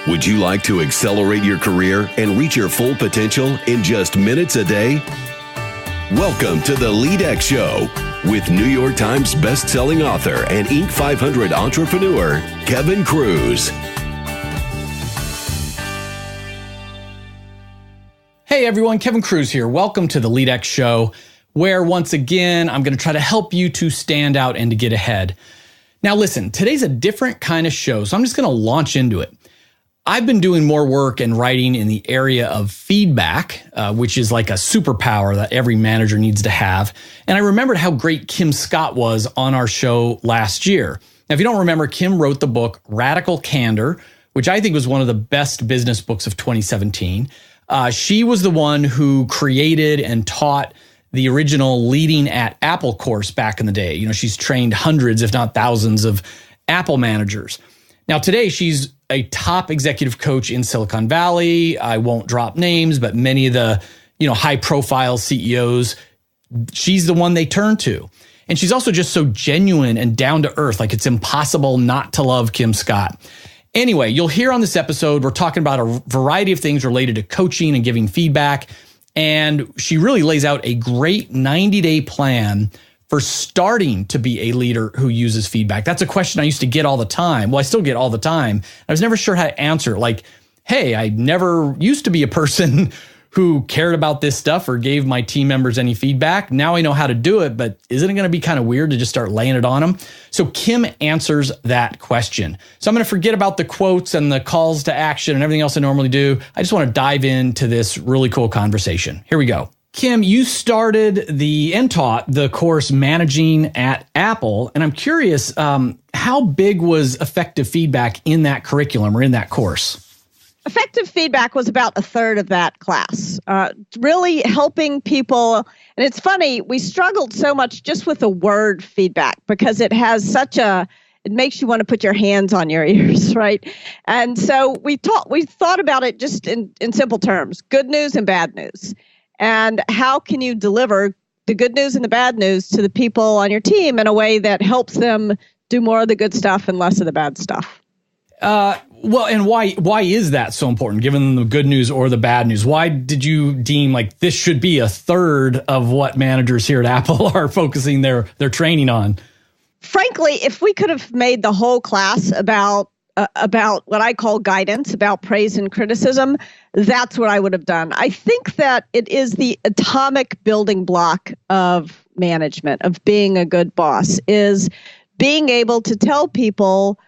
Would you like to accelerate your career and reach your full potential in just minutes a day? Welcome to the LEADx Show with New York Times best-selling author and Inc. 500 entrepreneur, Kevin Kruse. Hey everyone, Kevin Kruse here. Welcome to the LEADx Show, where once again, I'm going to try to help you to stand out and to get ahead. Now listen, today's a different kind of show, so I'm just going to launch into it. I've been doing more work and writing in the area of feedback, which is like a superpower that every manager needs to have. And I remembered how great Kim Scott was on our show last year. Now, if you don't remember, Kim wrote the book Radical Candor, which I think was one of the best business books of 2017. She was the one who created and taught the original Leading at Apple course back in the day. You know, she's trained hundreds, if not thousands, of Apple managers. Now, today, she's a top executive coach in Silicon Valley. I won't drop names, but many of the, high-profile CEOs, she's the one they turn to. And she's also just so genuine and down to earth, like it's impossible not to love Kim Scott. Anyway, you'll hear on this episode, we're talking about a variety of things related to coaching and giving feedback. And she really lays out a great 90-day plan for starting to be a leader who uses feedback. That's a question I used to get all the time. Well, I still get all the time. I was never sure how to answer. Like, hey, I never used to be a person who cared about this stuff or gave my team members any feedback. Now I know how to do it, but isn't it going to be kind of weird to just start laying it on them? So Kim answers that question. So I'm going to forget about the quotes and the calls to action and everything else I normally do. I just want to dive into this really cool conversation. Here we go. Kim, you started and taught the course Managing at Apple, and I'm curious, how big was effective feedback in that curriculum or in that course? Effective feedback was about a third of that class, really helping people. And it's funny, we struggled so much just with the word feedback because it has it makes you want to put your hands on your ears, right? And so we thought about it just in simple terms, good news and bad news. And how can you deliver the good news and the bad news to the people on your team in a way that helps them do more of the good stuff and less of the bad stuff? Well, and why is that so important, given the good news or the bad news? Why did you deem like this should be a third of what managers here at Apple are focusing their training on? Frankly, if we could have made the whole class about what I call guidance, about praise and criticism, that's what I would have done. I think that it is the atomic building block of management, of being a good boss, is being able to tell people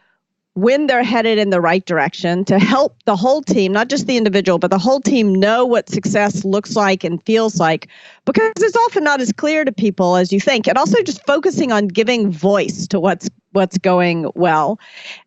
when they're headed in the right direction, to help the whole team, not just the individual, but the whole team know what success looks like and feels like, because it's often not as clear to people as you think. And also just focusing on giving voice to what's going well.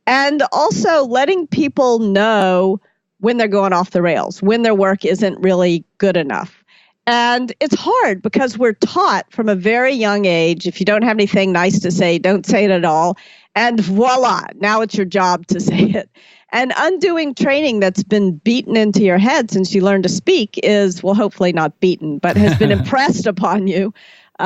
And also letting people know when they're going off the rails, when their work isn't really good enough. And it's hard because we're taught from a very young age, if you don't have anything nice to say, don't say it at all. And voila, now it's your job to say it. And undoing training that's been beaten into your head since you learned to speak is, well, hopefully not beaten, but has been impressed upon you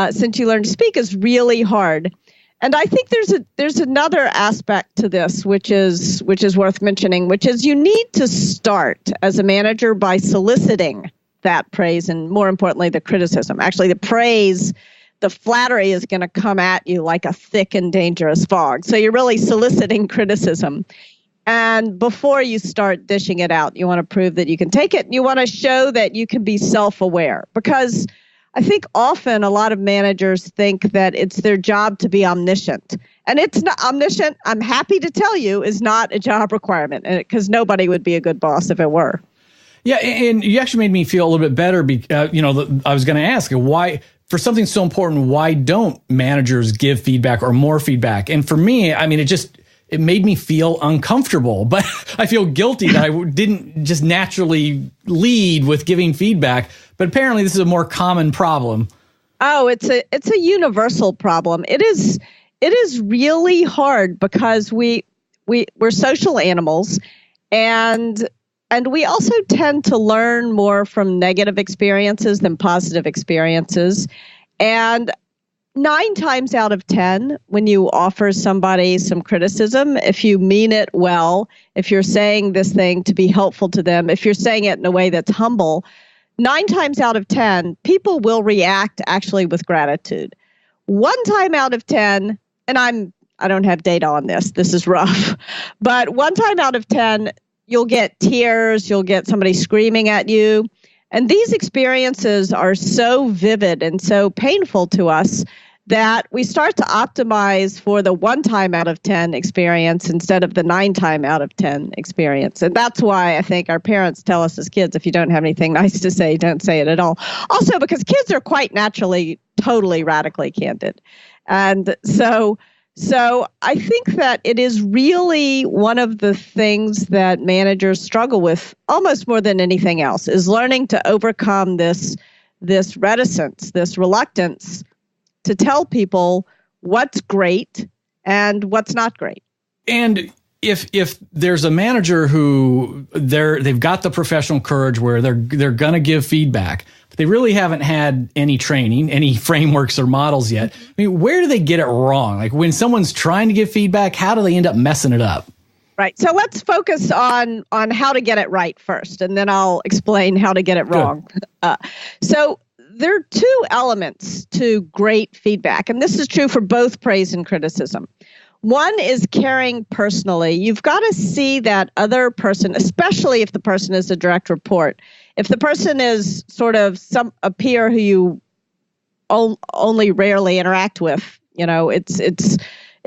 since you learned to speak is really hard. And I think there's another aspect to this, which is worth mentioning, which is you need to start as a manager by soliciting that praise and, more importantly, the criticism. Actually, the praise, the flattery is going to come at you like a thick and dangerous fog. So you're really soliciting criticism. And before you start dishing it out, you want to prove that you can take it. You want to show that you can be self-aware, because I think often a lot of managers think that it's their job to be omniscient. And it's not omniscient, I'm happy to tell you, is not a job requirement, because nobody would be a good boss if it were. Yeah, and you actually made me feel a little bit better. I was going to ask, why, for something so important, why don't managers give feedback or more feedback? And for me, I mean, it made me feel uncomfortable, but I feel guilty that I didn't just naturally lead with giving feedback. But apparently this is a more common problem. Oh, it's a universal problem. It is really hard because we're social animals, and we also tend to learn more from negative experiences than positive experiences. And 9 times out of 10, when you offer somebody some criticism, if you mean it well, if you're saying this thing to be helpful to them, if you're saying it in a way that's humble, 9 times out of 10, people will react actually with gratitude. 1 time out of 10, and I don't have data on this. This is rough. But 1 time out of 10, you'll get tears, you'll get somebody screaming at you. And these experiences are so vivid and so painful to us that we start to optimize for the 1 time out of 10 experience instead of the 9 time out of 10 experience. And that's why I think our parents tell us as kids, if you don't have anything nice to say, don't say it at all. Also, because kids are quite naturally totally radically candid. And so I think that it is really one of the things that managers struggle with almost more than anything else, is learning to overcome this reticence, this reluctance to tell people what's great and what's not great. And if there's a manager who they've got the professional courage where they're going to give feedback, but they really haven't had any training, any frameworks or models yet. I mean, where do they get it wrong? Like when someone's trying to give feedback, how do they end up messing it up? Right. So let's focus on how to get it right first, and then I'll explain how to get it wrong. So there are 2 elements to great feedback, and this is true for both praise and criticism. One is caring personally. You've got to see that other person, especially if the person is a direct report. If the person is sort of a peer who you only rarely interact with,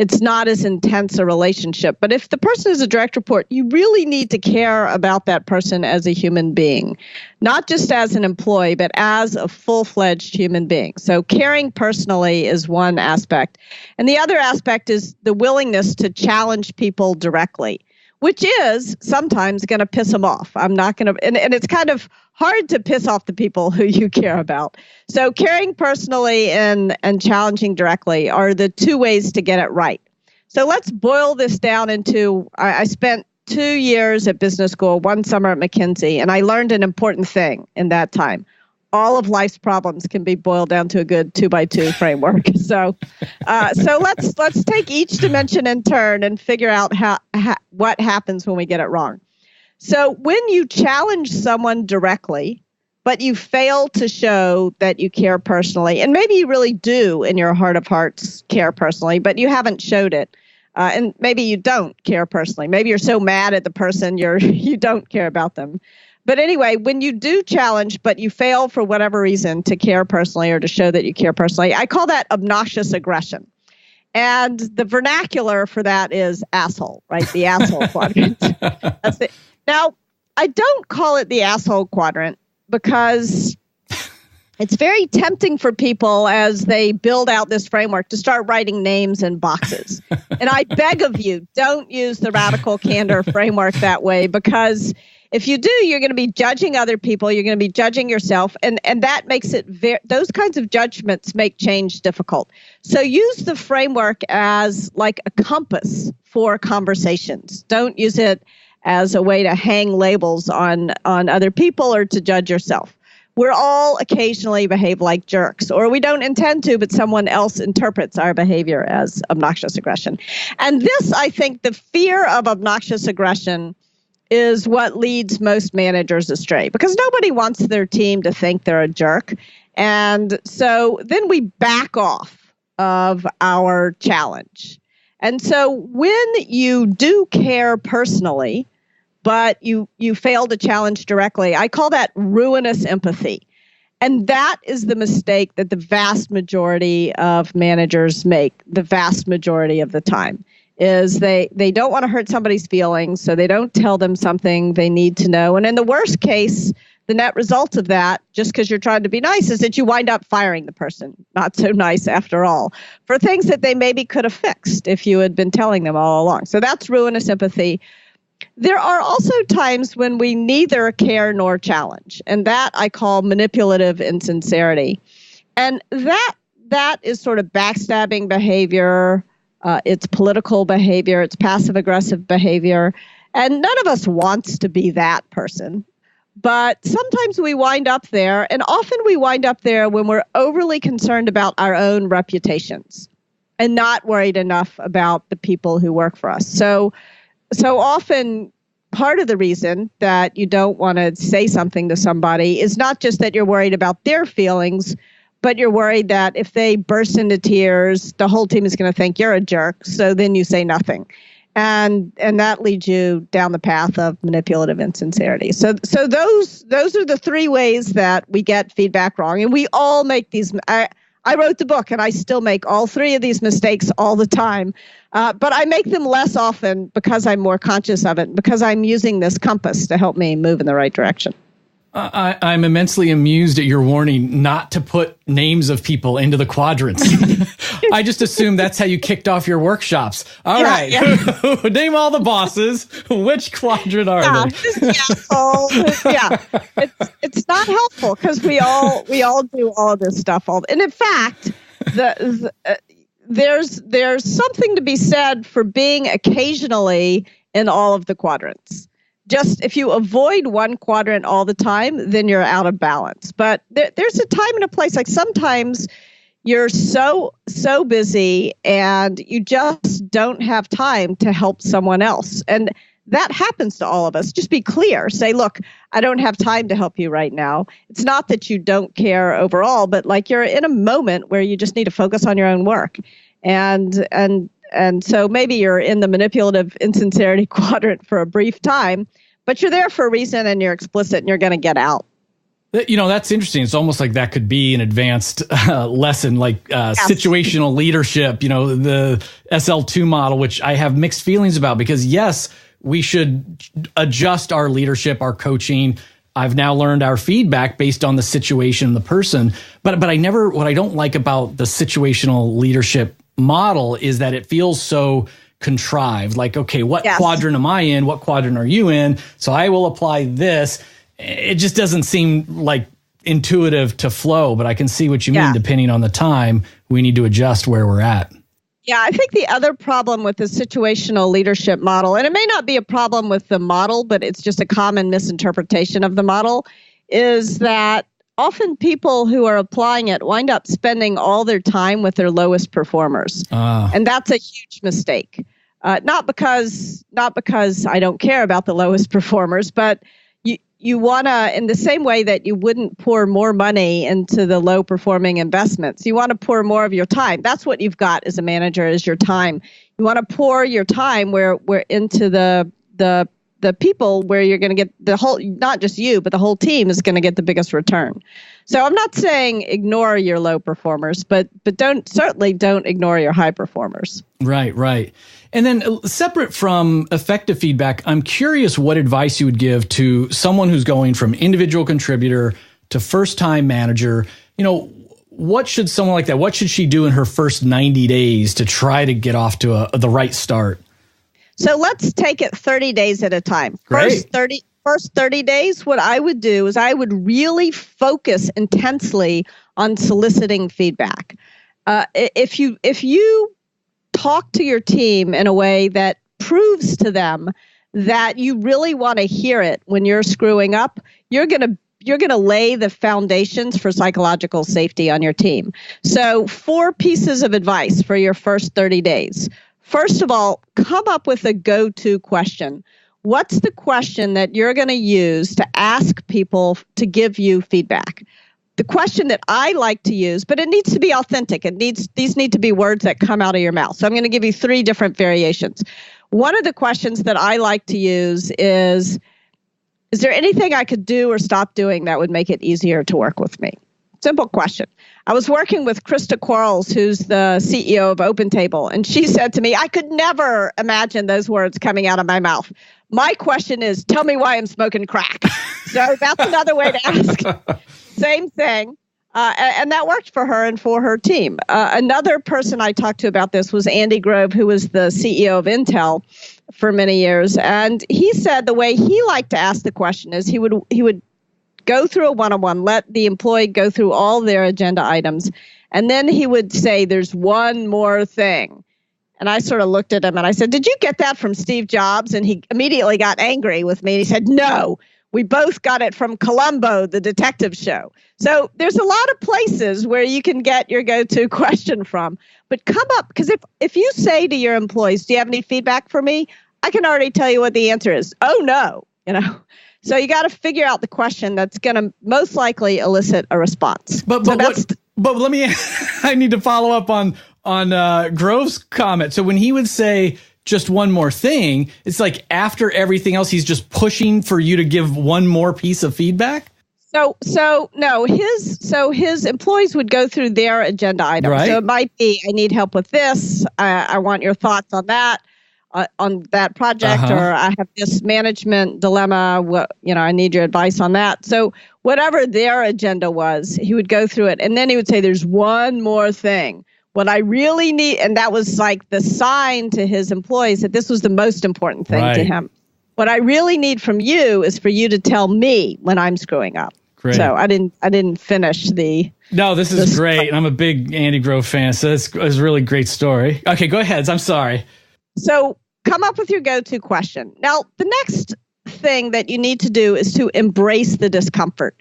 it's not as intense a relationship. But if the person is a direct report, you really need to care about that person as a human being, not just as an employee, but as a full-fledged human being. So caring personally is one aspect. And the other aspect is the willingness to challenge people directly, which is sometimes going to piss them off. I'm not going to, and it's kind of hard to piss off the people who you care about. So caring personally and challenging directly are the 2 ways to get it right. So let's boil this down into, I spent 2 years at business school, 1 summer at McKinsey, and I learned an important thing in that time. All of life's problems can be boiled down to a good 2x2 framework. So let's take each dimension in turn and figure out what happens when we get it wrong. So when you challenge someone directly, but you fail to show that you care personally, and maybe you really do in your heart of hearts care personally, but you haven't showed it, and maybe you don't care personally. Maybe you're so mad at the person you don't care about them. But anyway, when you do challenge, but you fail for whatever reason to care personally or to show that you care personally, I call that obnoxious aggression. And the vernacular for that is asshole, right? The asshole quadrant. That's it. Now, I don't call it the asshole quadrant because it's very tempting for people as they build out this framework to start writing names in boxes. And I beg of you, don't use the radical candor framework that way, because if you do, you're going to be judging other people. You're going to be judging yourself. And that makes it those kinds of judgments make change difficult. So use the framework as like a compass for conversations. Don't use it as a way to hang labels on other people or to judge yourself. We're all occasionally behave like jerks, or we don't intend to, but someone else interprets our behavior as obnoxious aggression. And this, I think, the fear of obnoxious aggression is what leads most managers astray, because nobody wants their team to think they're a jerk. And so then we back off of our challenge. And so when you do care personally, but you fail to challenge directly, I call that ruinous empathy. And that is the mistake that the vast majority of managers make the vast majority of the time. Is they don't want to hurt somebody's feelings, so they don't tell them something they need to know. And in the worst case, the net result of that, just because you're trying to be nice, is that you wind up firing the person, not so nice after all, for things that they maybe could have fixed if you had been telling them all along. So that's ruinous empathy. There are also times when we neither care nor challenge, and that I call manipulative insincerity. And that is sort of backstabbing behavior. It's political behavior. It's passive-aggressive behavior. And none of us wants to be that person. But sometimes we wind up there, and often we wind up there when we're overly concerned about our own reputations and not worried enough about the people who work for us. So often part of the reason that you don't want to say something to somebody is not just that you're worried about their feelings, but you're worried that if they burst into tears, the whole team is going to think you're a jerk. So then you say nothing. And that leads you down the path of manipulative insincerity. So those are the three ways that we get feedback wrong. And we all make these. I wrote the book, and I still make all three of these mistakes all the time. But I make them less often because I'm more conscious of it, because I'm using this compass to help me move in the right direction. I'm immensely amused at your warning not to put names of people into the quadrants. I just assumed that's how you kicked off your workshops. All right. Name all the bosses. Which quadrant are they? It's not helpful because we all do all of this stuff. And in fact, there's something to be said for being occasionally in all of the quadrants. Just if you avoid one quadrant all the time, then you're out of balance. But there's a time and a place. Like sometimes you're so busy and you just don't have time to help someone else. And that happens to all of us. Just be clear. Say, look, I don't have time to help you right now. It's not that you don't care overall, but like you're in a moment where you just need to focus on your own work. And so maybe you're in the manipulative insincerity quadrant for a brief time, but you're there for a reason and you're explicit and you're going to get out. That's interesting. It's almost like that could be an advanced lesson, like situational leadership, the SL2 model, which I have mixed feelings about because, yes, we should adjust our leadership, our coaching. I've now learned our feedback based on the situation of the person. But what I don't like about the situational leadership model is that it feels so contrived. Like, okay, what quadrant am I in? What quadrant are you in? So I will apply this. It just doesn't seem like intuitive to flow, but I can see what you mean. Depending on the time, we need to adjust where we're at. Yeah, I think the other problem with the situational leadership model, and it may not be a problem with the model, but it's just a common misinterpretation of the model, is that often people who are applying it wind up spending all their time with their lowest performers. And that's a huge mistake. Not because I don't care about the lowest performers, but you want to, in the same way that you wouldn't pour more money into the low performing investments, you want to pour more of your time. That's what you've got as a manager, is your time. You want to pour your time where into the people where you're going to get the whole, not just you, but the whole team is going to get the biggest return. So I'm not saying ignore your low performers, but certainly don't ignore your high performers. Right. And then separate from effective feedback, I'm curious what advice you would give to someone who's going from individual contributor to first-time manager. What should someone like that, what should she do in her first 90 days to try to get off to the right start? So let's take it 30 days at a time. Great. First 30 days, what I would do is I would really focus intensely on soliciting feedback. If you talk to your team in a way that proves to them that you really want to hear it when you're screwing up, you're going to lay the foundations for psychological safety on your team. So 4 pieces of advice for your first 30 days. First of all, come up with a go-to question. What's the question that you're going to use to ask people to give you feedback? The question that I like to use, but it needs to be authentic. These need to be words that come out of your mouth. So I'm going to give you 3 different variations. One of the questions that I like to use is there anything I could do or stop doing that would make it easier to work with me? Simple question. I was working with Krista Quarles, who's the CEO of OpenTable, and she said to me, I could never imagine those words coming out of my mouth. My question is, tell me why I'm smoking crack. So that's another way to ask. Same thing. And that worked for her and for her team. Another person I talked to about this was Andy Grove, who was the CEO of Intel for many years. And he said the way he liked to ask the question is he would go through a one-on-one, let the employee go through all their agenda items, and then he would say, there's one more thing. And I sort of looked at him and I said, did you get that from Steve Jobs? And he immediately got angry with me. And he said, no, We both got it from Columbo, the detective show. So there's a lot of places where you can get your go-to question from. But come up, because if you say to your employees, do you have any feedback for me? I can already tell you what the answer is. Oh, no. So you got to figure out the question that's going to most likely elicit a response. But let me, I need to follow up on Grove's comment. So when he would say just one more thing, it's like after everything else, he's just pushing for you to give one more piece of feedback? So no, his employees would go through their agenda items. Right. So it might be, I need help with this. I want your thoughts on that project, or I have this management dilemma. I need your advice on that. So whatever their agenda was, he would go through it. And then he would say, there's one more thing. What I really need, and that was like the sign to his employees that this was the most important thing to him. What I really need from you is for you to tell me when I'm screwing up. Great. So I didn't finish the. No, this is great. I'm a big Andy Grove fan, so it's a really great story. Okay, go ahead. I'm sorry. So come up with your go-to question. Now, the next thing that you need to do is to embrace the discomfort.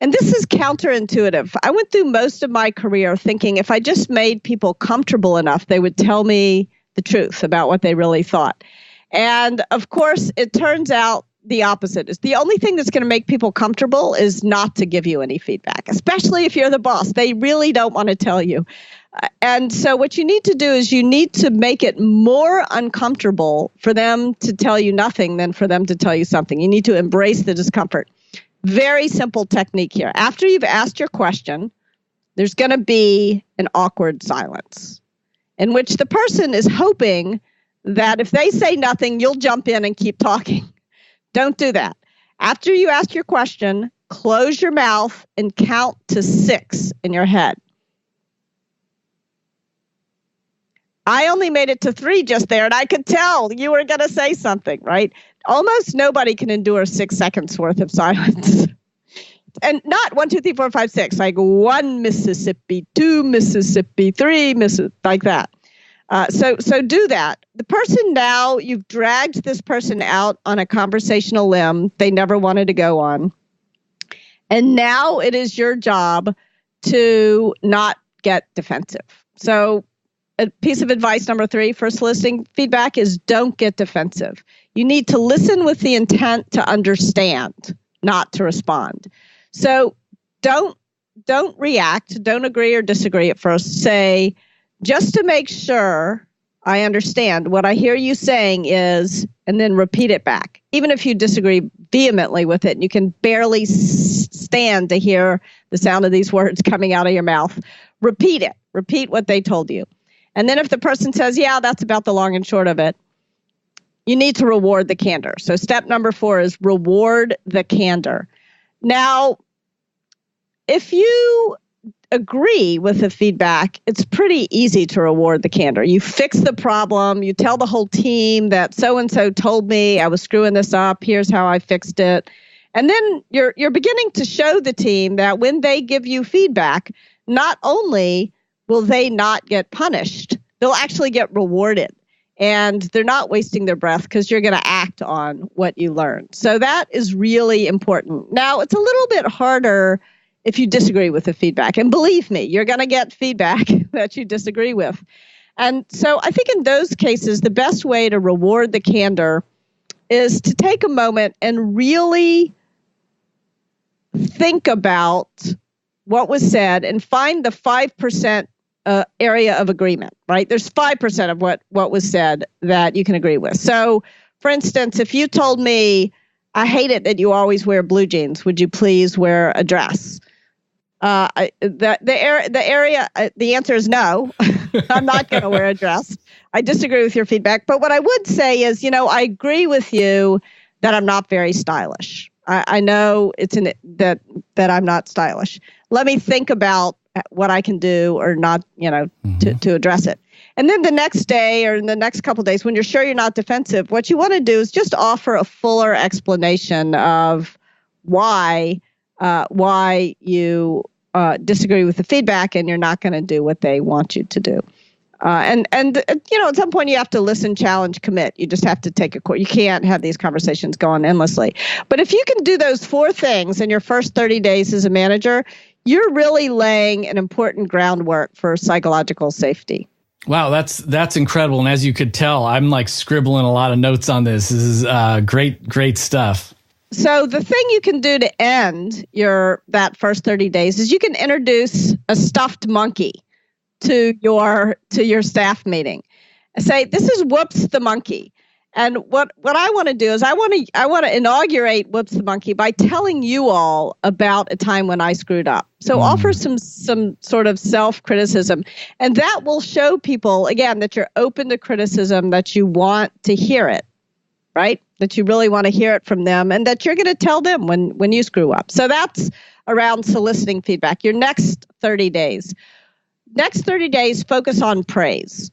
And this is counterintuitive. I went through most of my career thinking if I just made people comfortable enough, they would tell me the truth about what they really thought. And of course, it turns out the opposite. Is the only thing that's going to make people comfortable is not to give you any feedback, especially if you're the boss. They really don't want to tell you. And so what you need to do is you need to make it more uncomfortable for them to tell you nothing than for them to tell you something. You need to embrace the discomfort. Very simple technique here. After you've asked your question, there's going to be an awkward silence in which the person is hoping that if they say nothing, you'll jump in and keep talking. Don't do that. After you ask your question, close your mouth and count to 6 in your head. I only made it to 3 just there, and I could tell you were going to say something, right? Almost nobody can endure 6 seconds worth of silence. And not 1, 2, 3, 4, 5, 6, like 1 Mississippi, 2 Mississippi, 3 Mississippi, like that. So do that. The person now, you've dragged this person out on a conversational limb they never wanted to go on. And now it is your job to not get defensive. So a piece of advice number 3 for soliciting feedback is don't get defensive. You need to listen with the intent to understand, not to respond. So don't react, don't agree or disagree at first. Say, just to make sure I understand, what I hear you saying is, and then repeat it back. Even if you disagree vehemently with it, and you can barely stand to hear the sound of these words coming out of your mouth, repeat it. Repeat what they told you. And then if the person says, yeah, that's about the long and short of it, you need to reward the candor. So step number 4 is reward the candor. Now, if you agree with the feedback, it's pretty easy to reward the candor. You fix the problem. You tell the whole team that so-and-so told me I was screwing this up. Here's how I fixed it. And then you're beginning to show the team that when they give you feedback, not only will they not get punished, they'll actually get rewarded. And they're not wasting their breath because you're going to act on what you learned. So that is really important. Now, it's a little bit harder if you disagree with the feedback. And believe me, you're going to get feedback that you disagree with. And so I think in those cases, the best way to reward the candor is to take a moment and really think about what was said and find the 5% area of agreement, right? There's 5% of what was said that you can agree with. So, for instance, if you told me, I hate it that you always wear blue jeans, would you please wear a dress? The answer is no. I'm not going to wear a dress. I disagree with your feedback. But what I would say is, I agree with you that I'm not very stylish. I know it's that I'm not stylish. Let me think about what I can do or not, to address it. And then the next day or in the next couple of days, when you're sure you're not defensive, what you want to do is just offer a fuller explanation of why you disagree with the feedback and you're not going to do what they want you to do. And at some point you have to listen, challenge, commit. You just have to take a course. You can't have these conversations going endlessly. But if you can do those 4 things in your first 30 days as a manager, you're really laying an important groundwork for psychological safety. Wow, that's incredible. And as you could tell, I'm like scribbling a lot of notes on this. This is great stuff. So the thing you can do to end that first 30 days is you can introduce a stuffed monkey to your staff meeting. Say, this is Whoops the monkey. And what I want to do is I want to inaugurate Whoops the monkey by telling you all about a time when I screwed up. So offer some sort of self-criticism. And that will show people, again, that you're open to criticism, that you want to hear it, right? That you really want to hear it from them, and that you're going to tell them when you screw up. So that's around soliciting feedback. Your next 30 days. Next 30 days, focus on praise.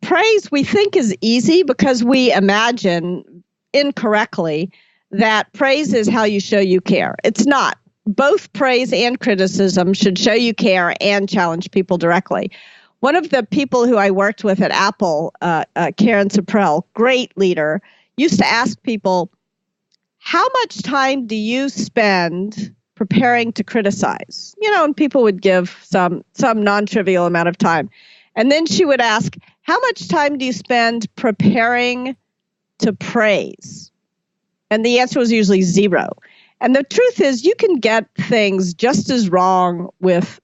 Praise, we think, is easy because we imagine incorrectly that praise is how you show you care. It's not. Both praise and criticism should show you care and challenge people directly. One of the people who I worked with at Apple, Karen Supprell, great leader, used to ask people, how much time do you spend preparing to criticize? And people would give some non-trivial amount of time. And then she would ask, how much time do you spend preparing to praise? And the answer was usually 0. And the truth is, you can get things just as wrong with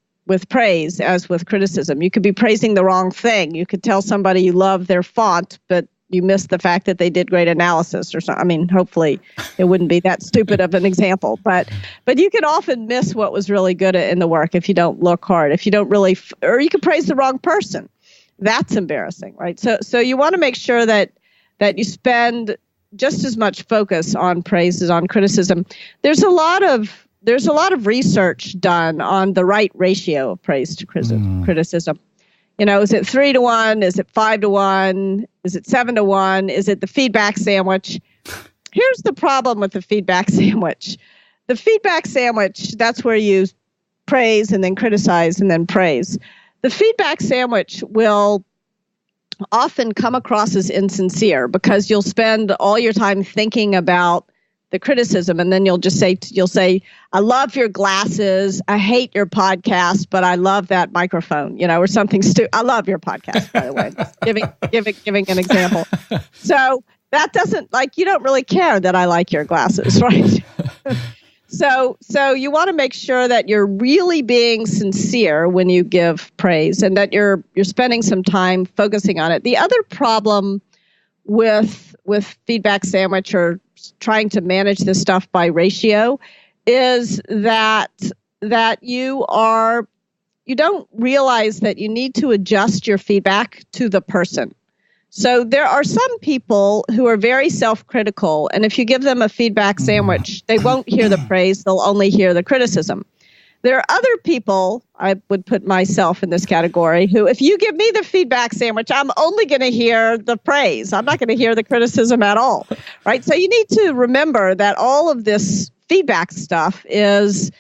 praise as with criticism. You could be praising the wrong thing. You could tell somebody you love their font, but you missed the fact that they did great analysis or something. I mean, hopefully it wouldn't be that stupid of an example, but you can often miss what was really good in the work if you don't look hard, if you don't really, or you could praise the wrong person. That's embarrassing, right? So you want to make sure that you spend just as much focus on praise as on criticism. There's a lot of research done on the right ratio of praise to criticism. Is it 3-to-1? Is it 5-to-1? Is it 7-to-1? Is it the feedback sandwich? Here's the problem with the feedback sandwich. The feedback sandwich, that's where you praise and then criticize and then praise. The feedback sandwich will often come across as insincere because you'll spend all your time thinking about the criticism, and then you'll say, I love your glasses, I hate your podcast, but I love that microphone, or something stupid. I love your podcast, by the way. Giving an example. So that doesn't, you don't really care that I like your glasses, right? So you want to make sure that you're really being sincere when you give praise, and that you're spending some time focusing on it. The other problem with feedback sandwich or trying to manage this stuff by ratio is that you don't realize that you need to adjust your feedback to the person. So there are some people who are very self-critical, and if you give them a feedback sandwich, they won't hear the praise, they'll only hear the criticism. There are other people, I would put myself in this category, who if you give me the feedback sandwich, I'm only going to hear the praise. I'm not going to hear the criticism at all, right? So you need to remember that all of this feedback stuff is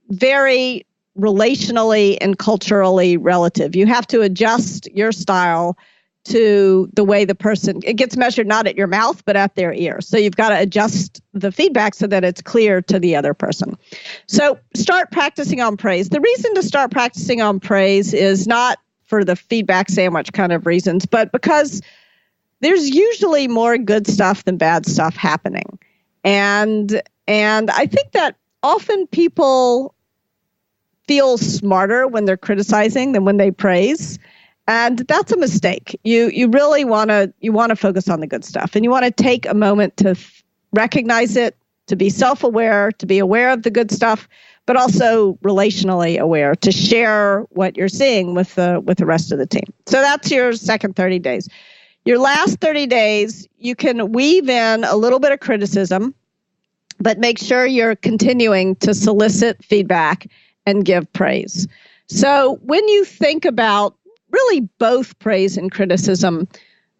very relationally and culturally relative. You have to adjust your style to the way the person, it gets measured not at your mouth, but at their ear. So you've got to adjust the feedback so that it's clear to the other person. So start practicing on praise. The reason to start practicing on praise is not for the feedback sandwich kind of reasons, but because there's usually more good stuff than bad stuff happening. And I think that often people feel smarter when they're criticizing than when they praise. And that's a mistake. You really want to focus on the good stuff, and you want to take a moment to recognize it, to be self-aware, to be aware of the good stuff, but also relationally aware, to share what you're seeing with the rest of the team. So that's your second 30 days. Your last 30 days, you can weave in a little bit of criticism, but make sure you're continuing to solicit feedback and give praise. So when you think about really both praise and criticism,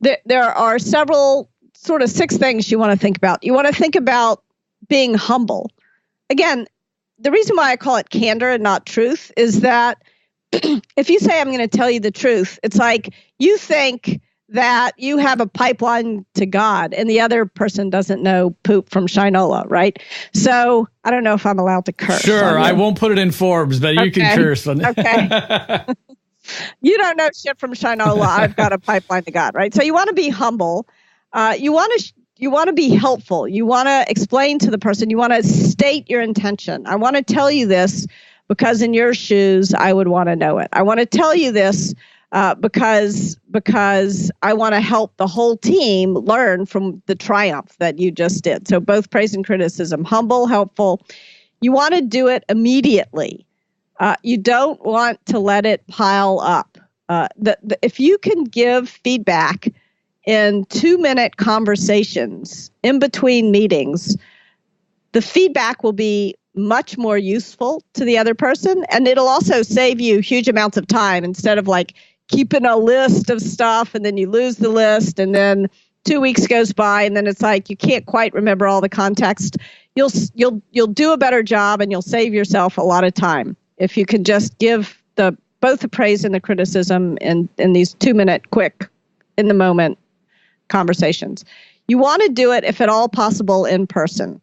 there are several sort of 6 things you want to think about. You want to think about being humble. Again, the reason why I call it candor and not truth is that if you say, I'm going to tell you the truth, it's like you think that you have a pipeline to God and the other person doesn't know poop from Shinola, right? So I don't know if I'm allowed to curse. Sure, I won't put it in Forbes, but you can curse. Okay. You don't know shit from Shinola. I've got a pipeline to God, right? So you want to be humble. You want to be helpful. You want to explain to the person. You want to state your intention. I want to tell you this because in your shoes, I would want to know it. I want to tell you this because I want to help the whole team learn from the triumph that you just did. So both praise and criticism, humble, helpful. You want to do it immediately. You don't want to let it pile up. If you can give feedback in 2-minute conversations in between meetings, the feedback will be much more useful to the other person. And it'll also save you huge amounts of time instead of like keeping a list of stuff and then you lose the list and then 2 weeks goes by and then it's like you can't quite remember all the context. You'll do a better job and you'll save yourself a lot of time if you can just give both the praise and the criticism in these 2-minute quick in the moment conversations. You want to do it, if at all possible, in person.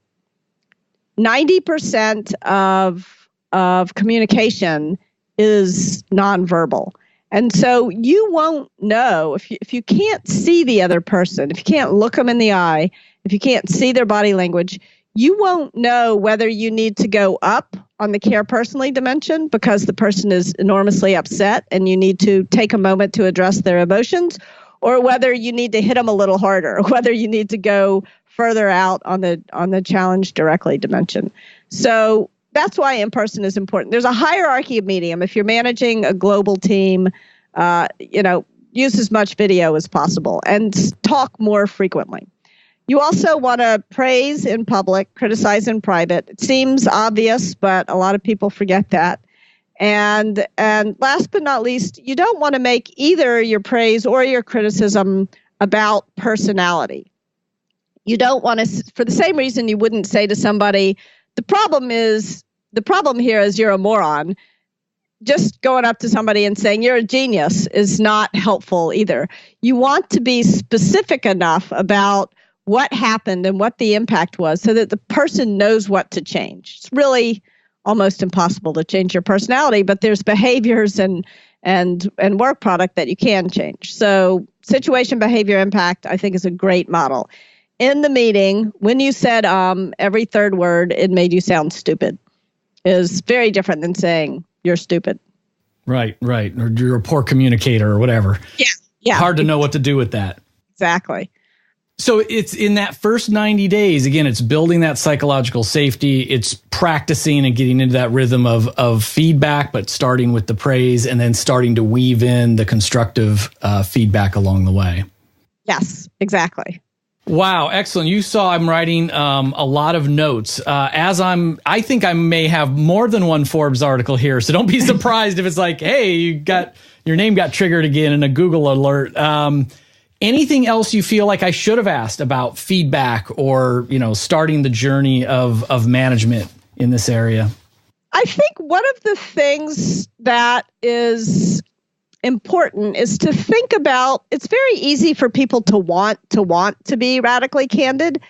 90% of communication is nonverbal. And so you won't know if you can't see the other person, if you can't look them in the eye, if you can't see their body language, you won't know whether you need to go up on the care personally dimension because the person is enormously upset and you need to take a moment to address their emotions, or whether you need to hit them a little harder, or whether you need to go further out on the challenge directly dimension. So that's why in-person is important. There's a hierarchy of medium. If you're managing a global team, use as much video as possible and talk more frequently. You also want to praise in public, criticize in private. It seems obvious, but a lot of people forget that. And last but not least, you don't want to make either your praise or your criticism about personality. You don't want to, for the same reason you wouldn't say to somebody, the problem here is you're a moron. Just going up to somebody and saying you're a genius is not helpful either. You want to be specific enough about what happened and what the impact was so that the person knows what to change. It's really almost impossible to change your personality, but there's behaviors and work product that you can change. So situation, behavior, impact, I think is a great model. In the meeting, when you said every third word, it made you sound stupid, is very different than saying you're stupid. Right. Or you're a poor communicator or whatever. Yeah. Hard to know what to do with that. Exactly. So it's in that first 90 days, again, it's building that psychological safety. It's practicing and getting into that rhythm of feedback, but starting with the praise and then starting to weave in the constructive feedback along the way. Yes, exactly. Wow, excellent. You saw I'm writing a lot of notes. I think I may have more than one Forbes article here, so don't be surprised if it's like, hey, your name got triggered again in a Google alert. Anything else you feel like I should have asked about feedback or, starting the journey of management in this area? I think one of the things that is important is to think about, it's very easy for people to want to be radically candid,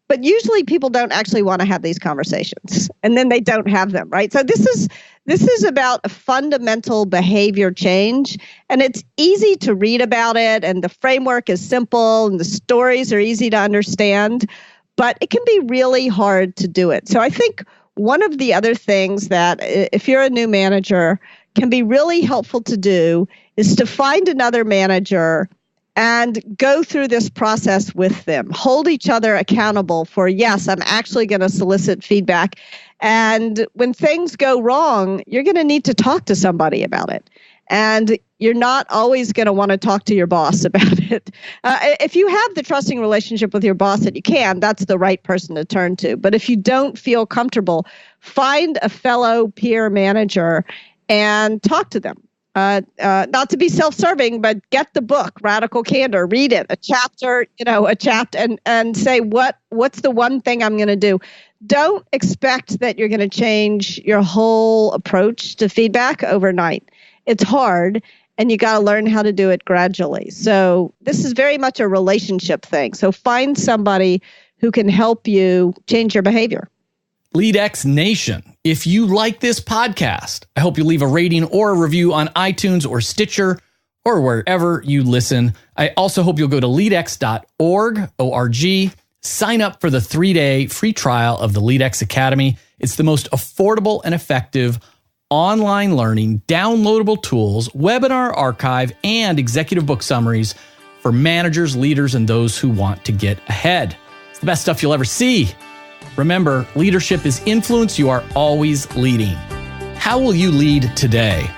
but usually people don't actually want to have these conversations and then they don't have them, right? So this is about a fundamental behavior change, and it's easy to read about it, and the framework is simple, and the stories are easy to understand, but it can be really hard to do it. So I think one of the other things that, if you're a new manager, can be really helpful to do is to find another manager and go through this process with them. Hold each other accountable for, yes, I'm actually going to solicit feedback. And when things go wrong, you're going to need to talk to somebody about it. And you're not always going to want to talk to your boss about it. If you have the trusting relationship with your boss that you can, that's the right person to turn to. But if you don't feel comfortable, find a fellow peer manager and talk to them. Not to be self-serving, but get the book, Radical Candor, read it, a chapter, and say, what's the one thing I'm going to do? Don't expect that you're going to change your whole approach to feedback overnight. it's hard, and you got to learn how to do it gradually. So this is very much a relationship thing. So find somebody who can help you change your behavior. LEADx Nation, if you like this podcast, I hope you leave a rating or a review on iTunes or Stitcher or wherever you listen. I also hope you'll go to leadx.org, O-R-G, sign up for the 3-day free trial of the LEADx Academy. It's the most affordable and effective online learning, downloadable tools, webinar archive, and executive book summaries for managers, leaders, and those who want to get ahead. It's the best stuff you'll ever see. Remember, leadership is influence. You are always leading. How will you lead today?